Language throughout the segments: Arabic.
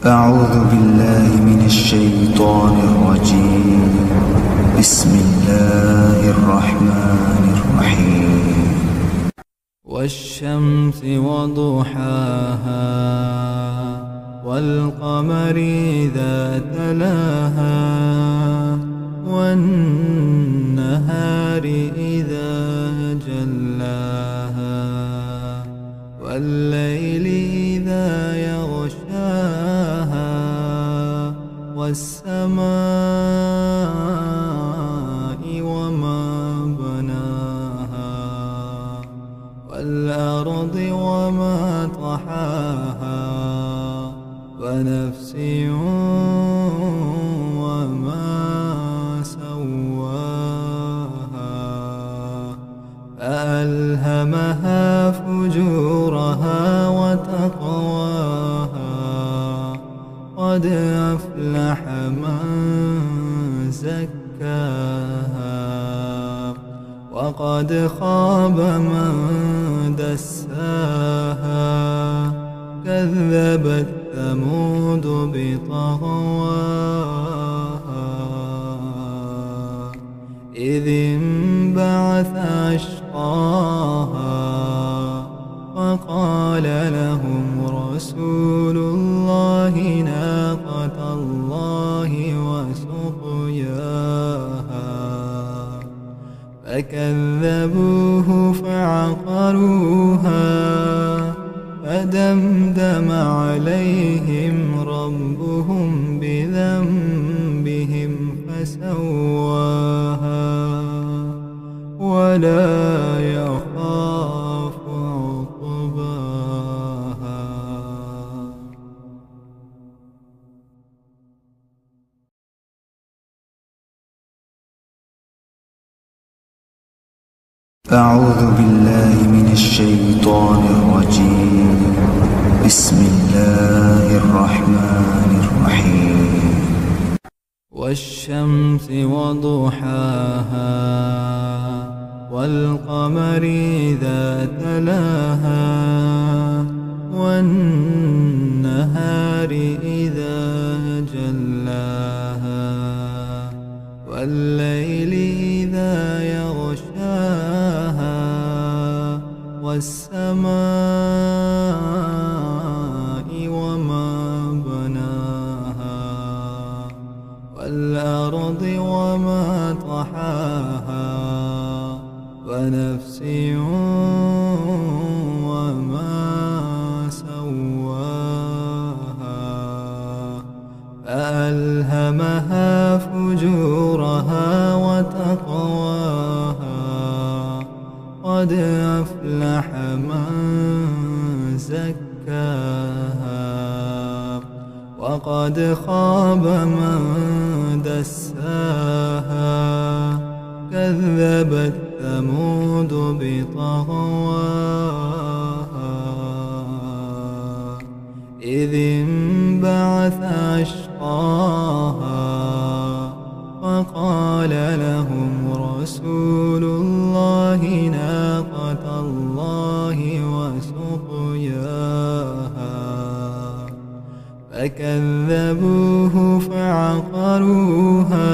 أعوذ بالله من الشيطان الرجيم. بسم الله الرحمن الرحيم. والشمس وضحاها والقمر إذا تلاها والنهار إذا جلاها والليل إذا يغشاها والسماء وما بناها والأرض وما طحاها ونفس وما سواها فألهمها فجورها وتقواها قد أفلح من زكاها وقد خاب من دساها كذبت ثمود بطغواها إذ انبعث أشقاها فقال لهم رسول الله ناقة الله وسقياها فكذبوه فعقروها فدمدم عليهم ربهم بذنبهم فسواها ولا يخاف عقباها. أعوذ بالله من الشيطان الرجيم. بسم الله الرحمن الرحيم. والشمس وضحاها والقمر إذا تلاها والنهار إذا جلاها والليل إذا يغشاها والسماء وما بناها والأرض وما طحاها ونفس وما سواها فألهمها فجورها وتقواها قد أفلح من زكاها وقد خاب من دساها كذبت ثمود بطغواها إذ انبعث أشقاها فقال لهم رسول الله ناقة الله وسقياها فكذبوه فعقروها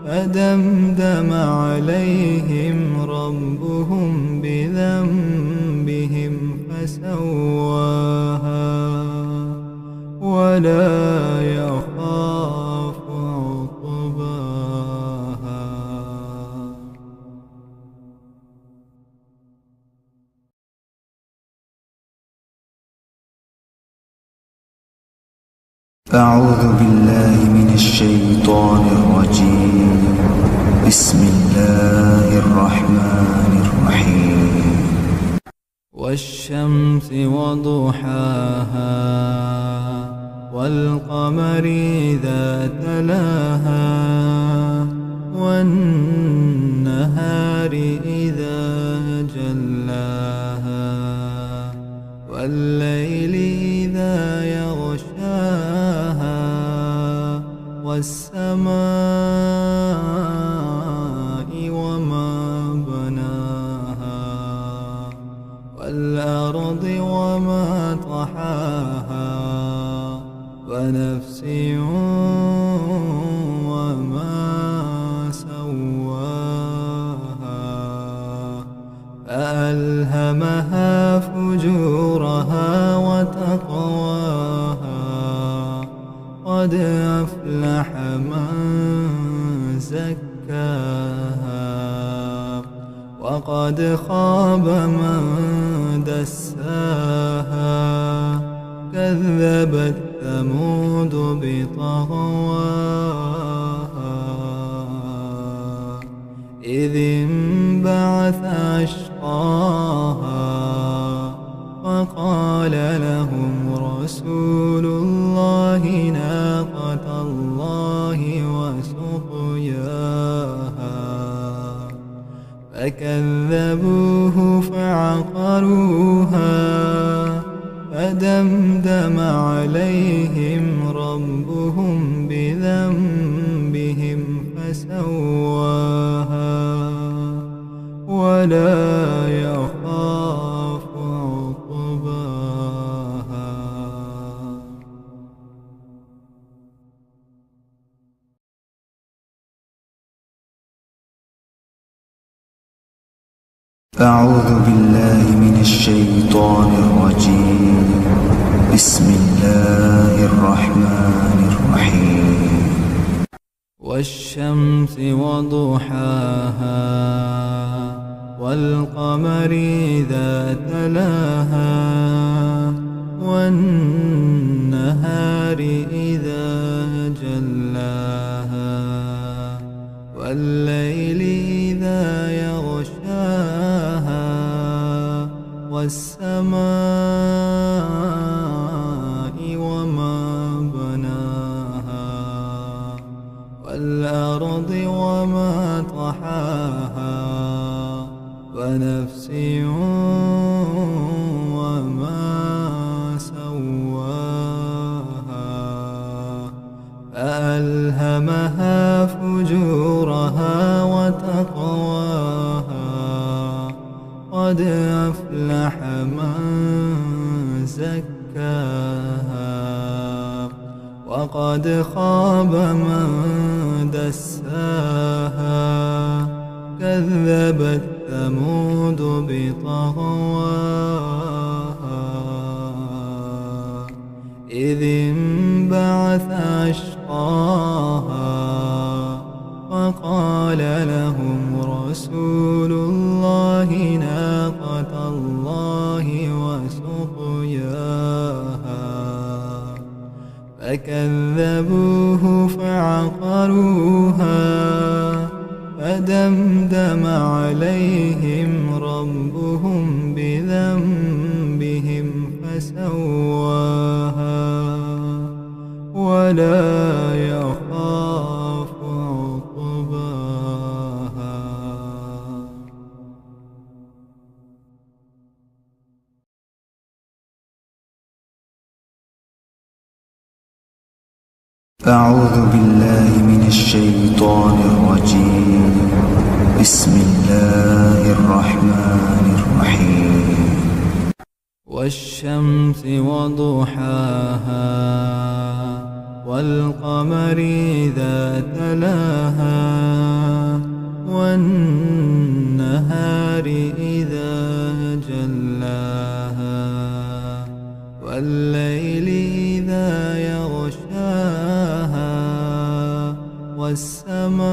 فدمدم عليهم ربهم بذنبهم فسواها ولا يخاف عقباها. أعوذ بالله من الشيطان الرجيم. بسم الله الرحمن الرحيم. والشمس وضحاها والقمر إذا تلاها والنهار إذا جلاها والليل إذا يغشاها والسماء وما بناها والأرض وما طحاها ونفس وما سواها فألهمها فجورها وتقواها قد أفلح من زكاها وقد خاب من دساها كذبت ثمود بطغواها إذ انبعث أشقاها فقال لهم رسول الله ناقة الله وسقياها فكذبوه فعقروها فدمدم عليهم ربهم بذنبهم فسواها ولا يخاف عقباها. أعوذ بالله من الشيطان الرجيم. بسم الله الرحمن الرحيم. والشمس وضحاها والقمر إذا تلاها والنهار إذا جلاها والليل إذا يغشاها والسماء وما بناها والأرض وما طحاها ونفس وما سواها فألهمها فجورها وتقواها قد أفلح من زكاها وقد خاب من دساها كذبت ثمود بطغواها إذ انبعث أشقاها فقال لهم رسول الله ناقة الله وسقياها فكذبوه فعقروها فدمدم عليهم ربهم بذنبهم فسواها ولا يخاف عقباها. أعوذ بالله من الشيطان الرجيم. بسم الله الرحمن الرحيم. والشمس وضحاها والقمر إذا تلاها والنهار إذا جلاها والليل إذا يغشاها والسماء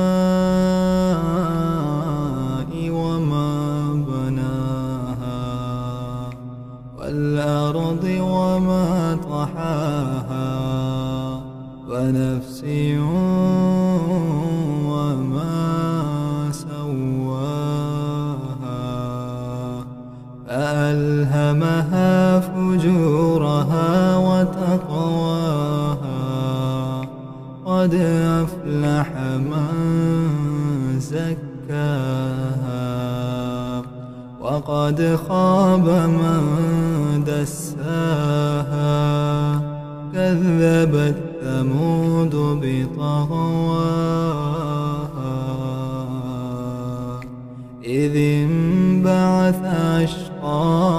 وما بناها والأرض وما طحاها ونفس وما سواها فألهمها فجورها وتقواها قد أفلح من زكاها وقد خاب من دساها كذبت ثمود بطغواها إذ انبعث أشقاها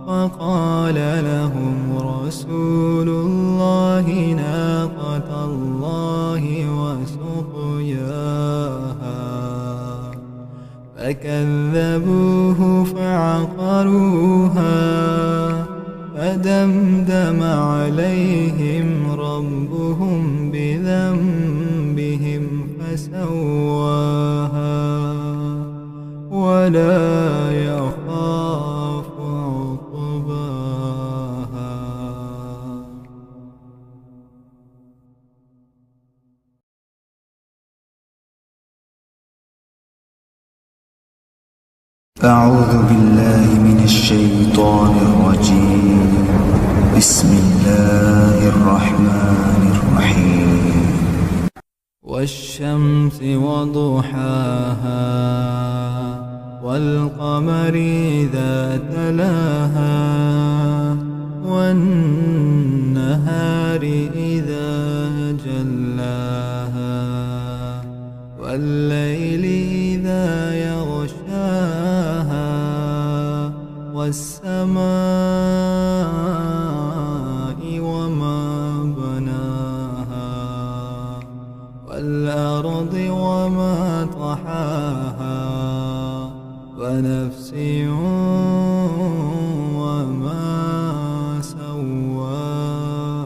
فقال لهم رسول رسول الله ناقة الله وسقياها فكذبوه فعقروها فدمدم عليهم ربهم بذنبهم فسواها ولا يخاف عقباها. أعوذ بالله من الشيطان الرجيم. بسم الله الرحمن الرحيم. والشمس وضحاها والقمر إذا تلاها والنهار إذا جلاها والليل إذا يغشاها والسماء وما بناها والأرض وما طحاها ونفس وما سواها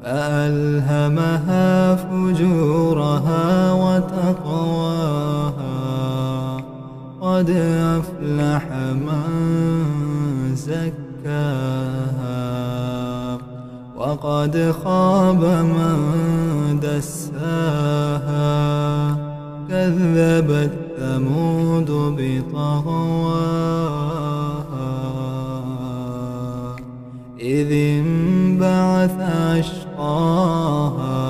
فألهمها فجورها وتقواها قد أفلح من زكاها وقد خاب من دساها كذبت ثمود بطغواها إذ انبعث أشقاها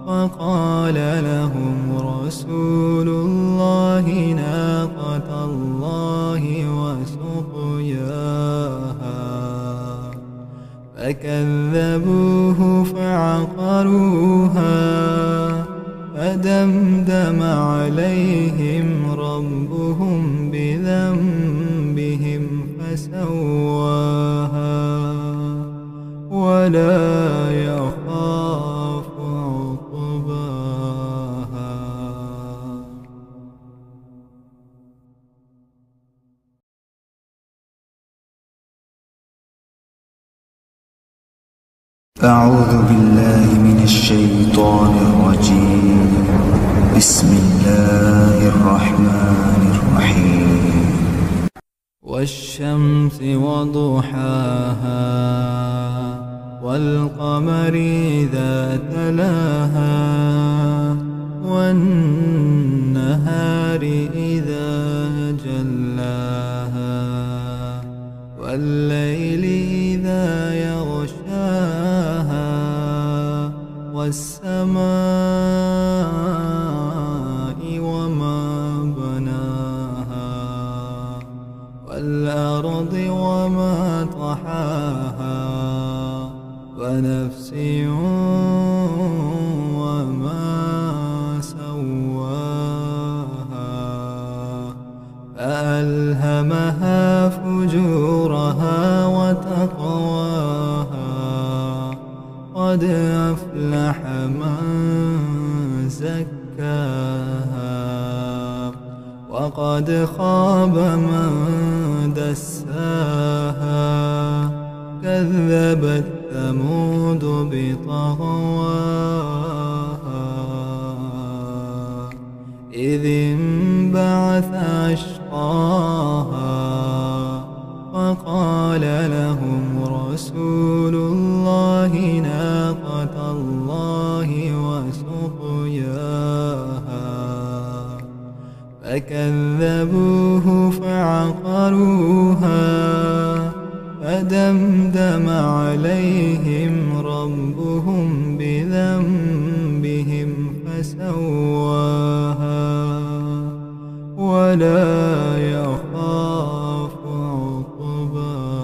فقال لهم رسول الله ناقة الله وسقياها فكذبوه فعقروها فدمدم عليهم ربهم بذنبهم فسواها ولا يخاف عقباها. أعوذ بالله من الشيطان الرجيم. بسم الله الرحمن الرحيم. والشمس وضحاها والقمر إذا تلاها والنهار إذا جلاها والليل إذا يغشاها والسماء وما بناها والأرض وما طحاها ونفس وما سواها فألهمها فجورها وتقواها قد أفلح من زكاها وقد خاب من دساها كذبت ثمود بطغواها إذ انبعث أشقاها فقال لهم رسول الله ناقة الله وسقياها فكذبوه فعقروها فدمدم عليهم ربهم بذنبهم فسواها ولا يخاف عقباها.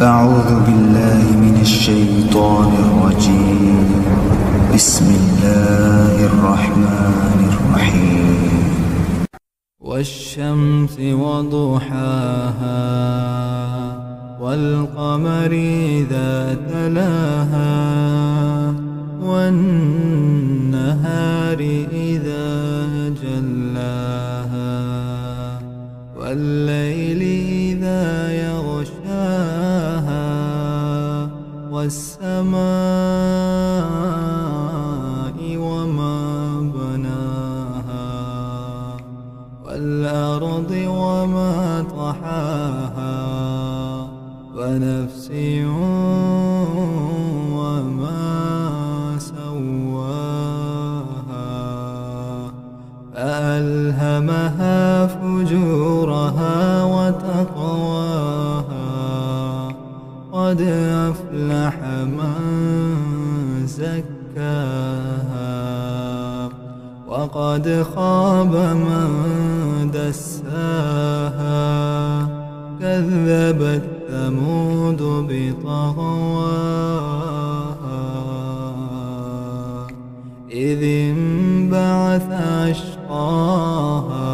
أعوذ بالله من الشيطان الرجيم. بسم الله الرحمن الرحيم والشمس وضحاها والقمر إذا تلاها والنهار إذا جلاها والليل إذا يغشاها والسماء وما بناها والأرض وما طحاها ونفس وما سواها فألهمها فجورها وتقواها قد أفلح من زكاها وقد خاب من دساها كذبت ثمود بطغواها إذ انبعث أشقاها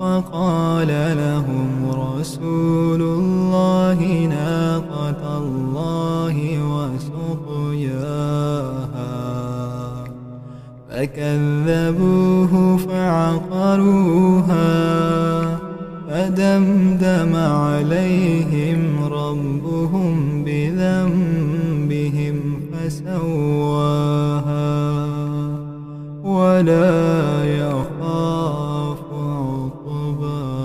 فقال لهم رسول الله ناقة الله وسقياها فكذبوه فعقروها فدمدم عليهم ربهم بذنبهم فسواها ولا يخاف عقباها.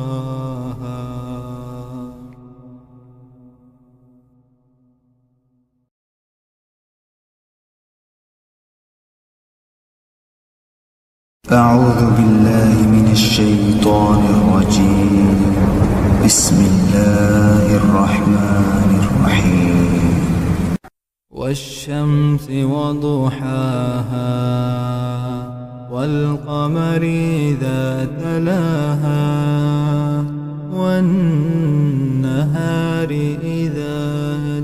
أعوذ بالله من الشيطان الرجيم بسم الله الرحمن الرحيم والشمس وضحاها والقمر إذا تلاها والنهار إذا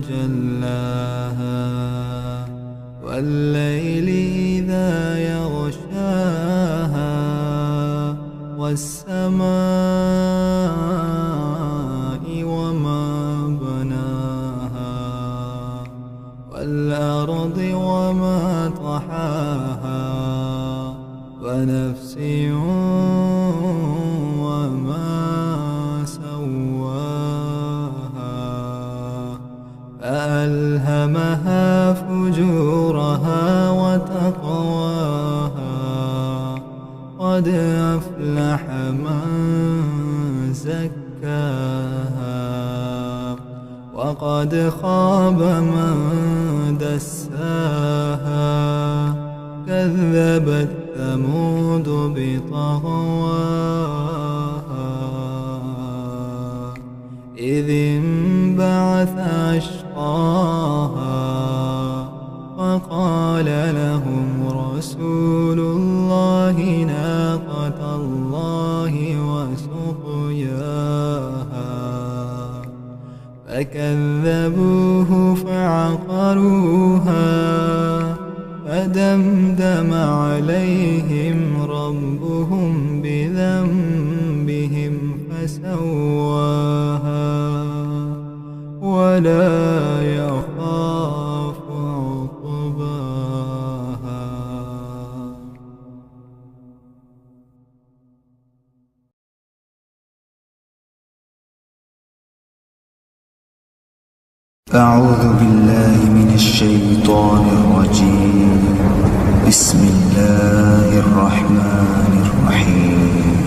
جلاها والليل إذا يغشاها والسماء وما بناها والأرض وما طحاها ونفس وما سواها فألهمها فجورها وتقواها قد أفلح من زكاها وقد خاب من دساها كذبت ثمود بطغواها إذ انبعث أشقاها فقال لهم رسول الله ناقة الله وسقياها فكذبوه فعقروها فدمدم عليهم ربهم بذنبهم فسواها ولا يخاف عقباها. أعوذ بالله من الشيطان الرجيم بسم الله الرحمن الرحيم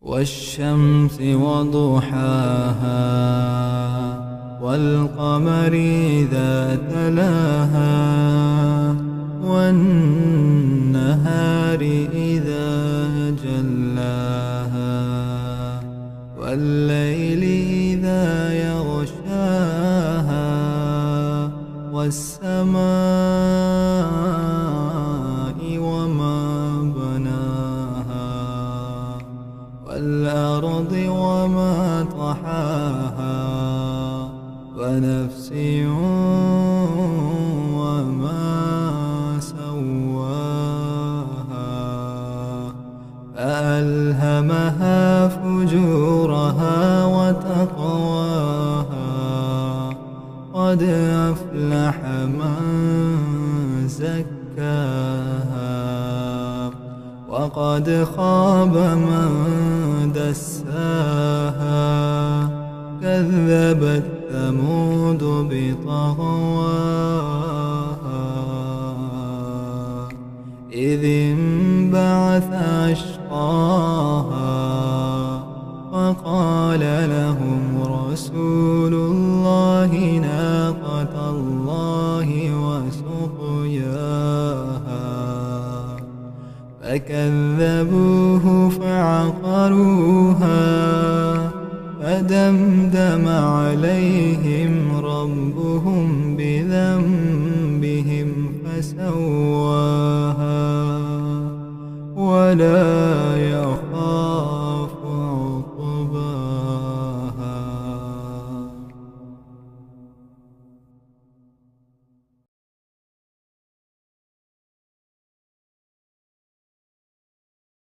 والشمس وضحاها والقمر إذا تلاها والنهار إذا جلاها والليل إذا يغشاها والسماء وما بناها والأرض وما طحاها ونفس وما زكاها وقد خاب من دساها كذبت ثمود بطغواها إذ انبعث أشقاها فقال لهم رسول الله ناقة الله وسقياها فكذبوه فعقروها فدمدم عليهم ربهم بذنبهم فسواها ولا يخاف